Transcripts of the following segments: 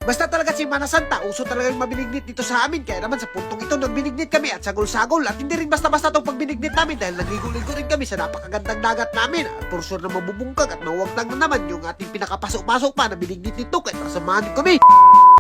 Basta talaga si Mana Santa, uso talaga yung mabinignit dito sa amin. Kaya naman sa puntong ito nagbinignit kami at sagol-sagol. At hindi rin basta-basta itong pagbinignit namin dahil nagligo-ligo rin kami sa napakagandang dagat namin. At for sure na mabubungkag at mawagtang na naman yung ating pinakapasok-pasok pa na binignit nito. Kaya nasamahan kami.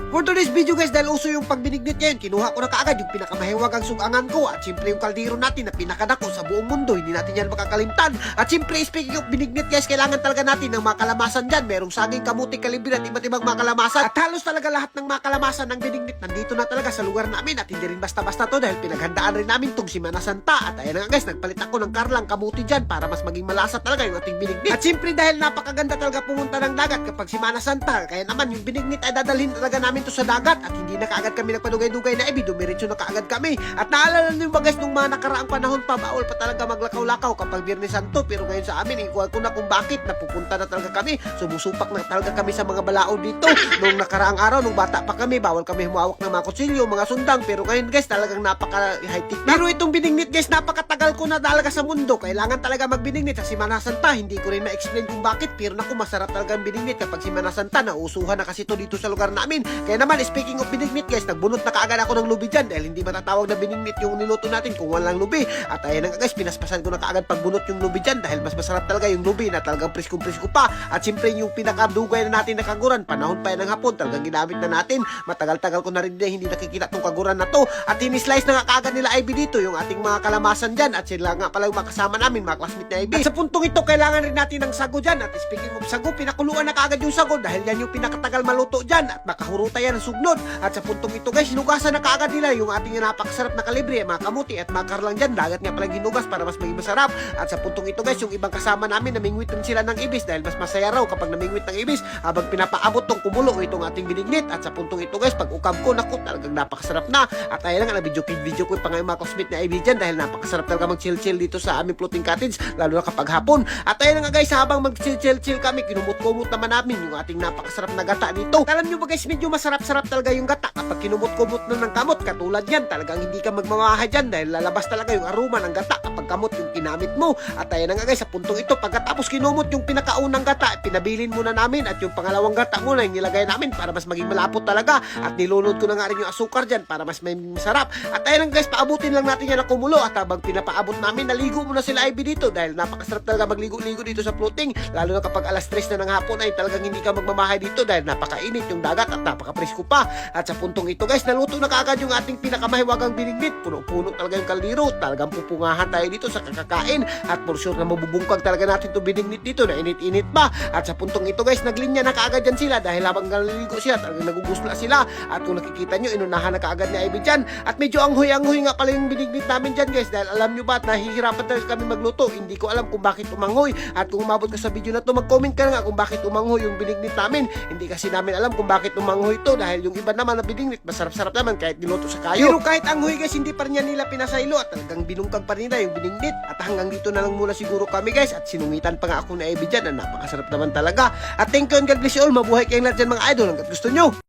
For today's video guys, dahil uso yung pagbinignit ngayon, kinuha ko na kaagad yung pinakamahiwagang sugangan ko. At siyempre yung kaldero natin na pinakadako sa buong mundo, hindi natin yan makakalimtan. At siyempre speaking of binignit guys, kailangan talaga natin ng mga kalamasan dyan. Merong saging, kamuti, kalibre at iba't ibang mga kalamasan. At halos talaga lahat ng mga kalamasan ng binignit nandito na talaga sa lugar namin. At hindi rin basta-basta to dahil pinaghandaan rin namin tong si Mana Santa. At ayan nga guys, nagpalit ako ng karlang kamuti dyan para mas maging malasa talaga yung ating binignit. At siyempre dahil napakaganda talaga pumunta ng dagat kapag si Mana Santa, kaya naman yung binignit ay dadalhin talaga namin to sa dagat. At hindi na kaagad kami nagpadugay-dugay na ibi, dumiretso na kaagad kami. At naalala nyo ba guys, nung mga nakaraang panahon pa, bawal pa talaga maglakaw-lakaw kapag Biyernes Santo. Pero ngayon sa amin, ikuha ko na kung bakit napupunta na talaga kami. Sumusupak na talaga kami sa mga balao dito. Nung nakaraang araw, nung bata pa kami, bawal kami humawak ng mga kutsilyo, mga sundang. Pero ngayon guys, talagang napaka-high-tech na. Pero itong binignit guys, napakatagal ko na talaga sa mundo. Kailangan talaga magbinignit sa si Mana Santa. Hindi ko rin ma-explain kung bakit. Pero naku, masarap talaga ang binignit kapag si Mana Santa. Nausuhan na kasi to dito sa lugar namin. Kaya naman, speaking of binignit guys, nagbunot na kaagad ako ng lubi dyan dahil hindi matatawag na binignit yung niluto natin kung walang lubi. At ayan nga guys, pinaspasan ko na kaagad pagbunot yung lubi dyan dahil mas masarap talaga yung lubi na talagang priskong-prisko pa. At siyempre yung pinakadugay na natin na kaguran, panahon pa yan ng hapon, talagang ginamit na natin. Matagal-tagal ko na rin hindi nakikita tong kaguran na to. At hinislice na nga kaagad nila Ivy dito yung ating mga kalamasan dyan. At sila nga pala yung makasama namin, mga classmate na Ivy. At sa puntong ito, kailangan rin natin ng sago dyan. At speaking of sago, pinakuluan na kaagad yung sago dahil yan yung pinakatagal maluto dyan. At makahuruta yan ng sugnod. At sa puntong ito guys, hinugasan na kaagad nila yung ating napakasarap na kalibre, mga kamuti at mga karlang dyan. Dagat nga palang hinugas para mas maging masarap. At sa puntong ito guys, yung ibang kasama namin, namingwit rin sila ng ibis dahil mas masaya raw kapag namingwit ng ibis habang pinapaabot tong kumulo itong ating binignit. At sa puntong ito guys, pag ukam ko, naku, talagang napakasarap na. At ayun nga, na-video ko yung mga classmate na Ivy dyan dahil napakasarap talaga mag-chill-chill dito sa aming floating cottage, lalo na kapag hapon. At ayun nga guys, habang mag-chill-chill kami, kinumot-kumot naman namin yung ating napakasarap na gata dito. Alam nyo ba guys, medyo masarap-sarap talaga yung gata kapag kinumot-kumot na ng kamot. Katulad yan, talagang hindi ka magmamahay dyan dahil lalabas talaga yung aroma ng gata kapag kamot yung kinamit mo. At ayun nga guys, sa puntong ito, pagkatapos kinumot yung pinakaunang gata, pinabilin muna namin at yung pangalawang gata muna yung nilagay namin para mas maging malapot talaga. At nilunod ko na nga rin yung asukar dyan para mas may masarap. At ayun nga guys, paabutin lang natin yan na kumulo. At habang pinapaabot namin, naligo muna sila Ivy dito dahil napakasarap talaga magligo-ligo dito sa floating. Lalo na kapag alas 3 na ng hapon ay talagang hindi ka magmamahay dito dahil napakainit yung dagat at napakapresko pa. At sa puntong ito guys, naluto na kaagad yung ating pinakamahiwagang binignit. Puno-puno talaga yung kaldero. Talagang pupungahan tayo dito sa kakakain. At for sure na mabubungkag talaga natin itong binignit dito na init-init pa. At sa puntong ito guys, naglinya na kaagad dyan sila dahil habang naliligo sila, talagang nagugusla sila. At kung nakikita nyo, inunahan na kaagad ni Ivy dyan. At medyo anghoy-anghoy nga pala yung binignit namin dyan guys dahil alam nyo ba at nahihirapan talaga kami magluto. Hindi ko alam kung bakit umanghoy. At kung umabot ka sa video na to, mag-comment ka na nga kung bakit umanghoy yung binignit namin. Hindi kasi namin alam kung bakit umanghoy to dahil yung iba naman na binignit masarap-sarap naman kahit niluto sa kayo. Pero kahit anghoy guys, hindi pa rin yan nila pinasaylo at talagang binungkag pa rin nila yung binignit. At hanggang dito na lang muna siguro kami guys at sinungitan pa nga ako na Ivy dyan na napakasarap naman talaga. At thank you and God bless you all. Mabuhay kayong lahat dyan mga idol hanggat gusto nyo.